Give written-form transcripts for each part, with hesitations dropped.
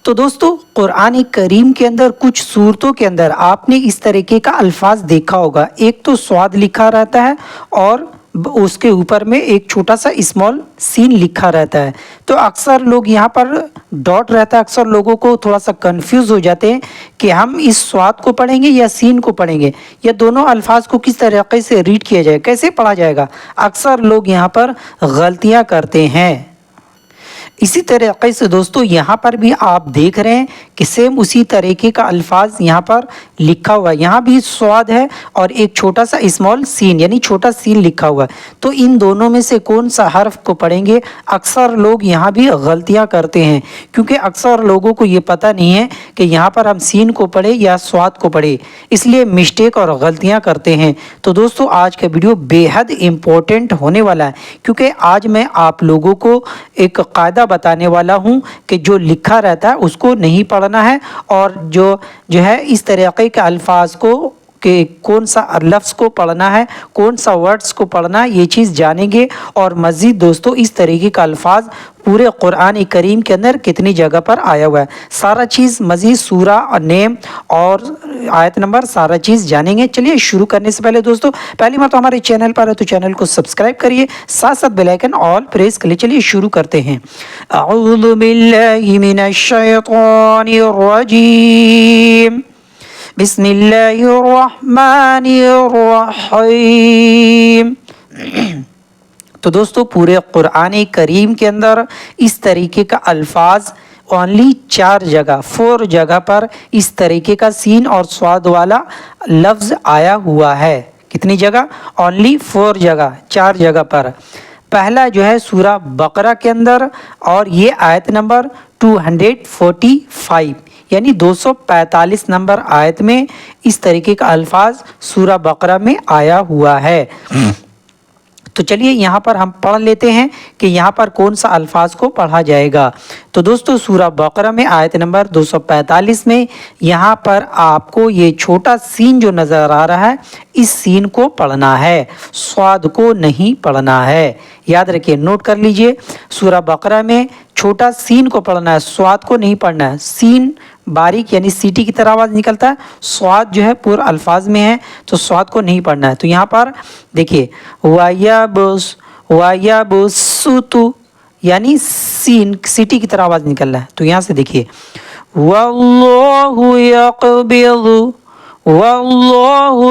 تو دوستو قرآن کریم کے اندر کچھ صورتوں کے اندر آپ نے اس طریقے کا الفاظ دیکھا ہوگا، ایک تو سواد لکھا رہتا ہے اور اس کے اوپر میں ایک چھوٹا سا اسمال سین لکھا رہتا ہے۔ تو اکثر لوگ یہاں پر ڈاٹ رہتا ہے، اکثر لوگوں کو تھوڑا سا کنفیوز ہو جاتے ہیں کہ ہم اس سواد کو پڑھیں گے یا سین کو پڑھیں گے، یا دونوں الفاظ کو کس طریقے سے ریڈ کیا جائے، کیسے پڑھا جائے گا۔ اکثر لوگ یہاں پر غلطیاں کرتے ہیں۔ اسی طریقے سے دوستو یہاں پر بھی آپ دیکھ رہے ہیں کہ سیم اسی طریقے کا الفاظ یہاں پر لکھا ہوا ہے، یہاں بھی سواد ہے اور ایک چھوٹا سا اسمال سین یعنی چھوٹا سین لکھا ہوا ہے۔ تو ان دونوں میں سے کون سا حرف کو پڑھیں گے؟ اکثر لوگ یہاں بھی غلطیاں کرتے ہیں، کیونکہ اکثر لوگوں کو یہ پتہ نہیں ہے کہ یہاں پر ہم سین کو پڑھیں یا سواد کو پڑھیں، اس لیے مسٹیک اور غلطیاں کرتے ہیں۔ تو دوستو آج کا ویڈیو بے حد امپورٹنٹ ہونے والا ہے، کیونکہ آج میں آپ لوگوں کو ایک قاعدہ بتانے والا ہوں کہ جو لکھا رہتا ہے اس کو نہیں پڑھنا ہے، اور جو ہے اس طریقے کے الفاظ کو کہ کون سا لفظ کو پڑھنا ہے، کون سا ورڈز کو پڑھنا ہے، یہ چیز جانیں گے۔ اور مزید دوستو اس طریقے کا الفاظ پورے قرآن کریم کے اندر کتنی جگہ پر آیا ہوا ہے، سارا چیز مزید سورہ اور نیم اور آیت نمبر سارا چیز جانیں گے۔ چلیے شروع کرنے سے پہلے دوستو پہلی بار تو ہمارے چینل پر ہے تو چینل کو سبسکرائب کریے، ساتھ ساتھ بیل آئیکن آل پریس کر لیجیے۔ چلیے شروع کرتے ہیں۔ اعوذ باللہ من الشیطان الرجیم، بسم اللہ الرحمن الرحیم۔ تو دوستو پورے قرآن کریم کے اندر اس طریقے کا الفاظ اونلی 4 جگہ پر اس طریقے کا سین اور سواد والا لفظ آیا ہوا ہے۔ کتنی جگہ؟ اونلی 4 جگہ پر۔ پہلا جو ہے سورہ بقرہ کے اندر، اور یہ آیت نمبر 245 یعنی 245 نمبر آیت میں اس طریقے کا الفاظ سورہ بقرہ میں آیا ہوا ہے۔ تو چلیے یہاں پر ہم پڑھ لیتے ہیں کہ یہاں پر کون سا الفاظ کو پڑھا جائے گا۔ تو دوستو سورہ بقرہ میں آیت نمبر 245 میں یہاں پر آپ کو یہ چھوٹا سین جو نظر آ رہا ہے، اس سین کو پڑھنا ہے، سواد کو نہیں پڑھنا ہے۔ یاد رکھیے، نوٹ کر لیجئے، سورہ بقرہ میں چھوٹا سین کو پڑھنا ہے، سواد کو نہیں پڑھنا ہے۔ سین باریک یعنی سیٹی کی طرح آواز نکلتا ہے، سواد جو ہے پورا الفاظ میں ہے تو سواد کو نہیں پڑھنا ہے۔ تو یہاں پر دیکھیے وَيَبْسُطُ یعنی سین سیٹی کی طرح آواز نکل رہا ہے، تو یہاں سے دیکھیے وَاللَّهُ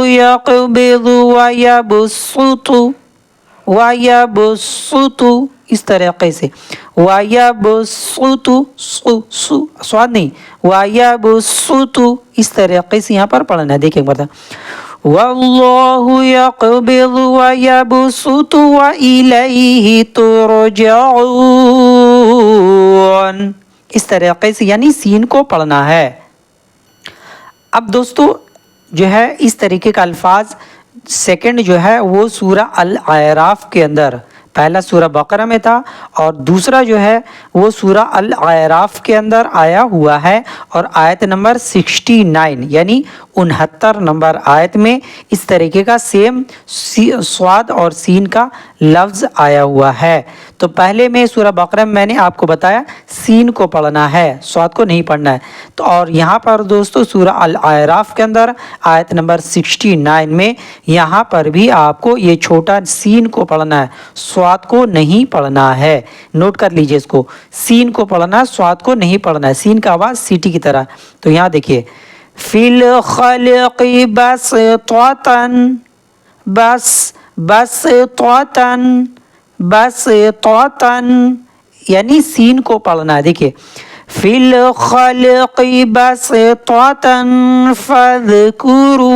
يَقْبِضُ وَيَبْسُطُ اس طریقے سے وَيَبْسُطُ سواد نہیں، وَيَبْسُطُ اس طریقے سے یہاں پر پڑھنا ہے۔ دیکھیں ایک بار وَاللَّهُ يَقْبِضُ وَيَبْسُطُ وَإِلَيْهِ تُرْجَعُونَ اس طریقے سے یعنی سین کو پڑھنا ہے۔ اب دوستو جو ہے اس طریقے کا الفاظ سیکنڈ جو ہے وہ سورہ الاعراف کے اندر، پہلا سورہ بقرہ میں تھا اور دوسرا جو ہے وہ سورہ الاعراف کے اندر آیا ہوا ہے، اور آیت نمبر 69 یعنی 69 نمبر آیت میں اس طریقے کا سیم سواد اور سین کا لفظ آیا ہوا ہے۔ تو پہلے میں سورہ بقرہ میں نے آپ کو بتایا سین کو پڑھنا ہے، سواد کو نہیں پڑھنا ہے۔ تو اور یہاں پر دوستو سورہ الاعراف کے اندر آیت نمبر 69 میں یہاں پر بھی آپ کو یہ چھوٹا سین کو پڑھنا ہے، سواد کو نہیں پڑھنا ہے۔ نوٹ کر لیجئے اس کو، سین کو پڑھنا ہے، سواد کو نہیں پڑھنا ہے، سین کا آواز سیٹی کی طرح۔ تو یہاں دیکھیے فِي الْخَلْقِ بَسْطَةً یعنی سین کو پڑھنا ہے۔ دیکھیے فِي الْخَلْقِ بَسْطَةً فَاذْكُرُوا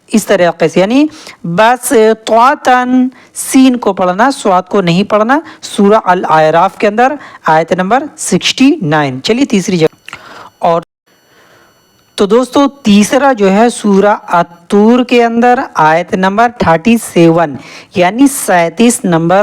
اس طریقے سے یعنی بَسْطَةً سین کو پڑھنا، سواد کو نہیں پڑھنا، سورہ الاعراف کے اندر آیت نمبر 69۔ چلیے تیسری جگہ، اور تو دوستو تیسرا جو ہے سورہ الطور کے اندر آیت نمبر 37 یعنی 37 نمبر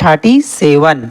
37।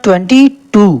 22।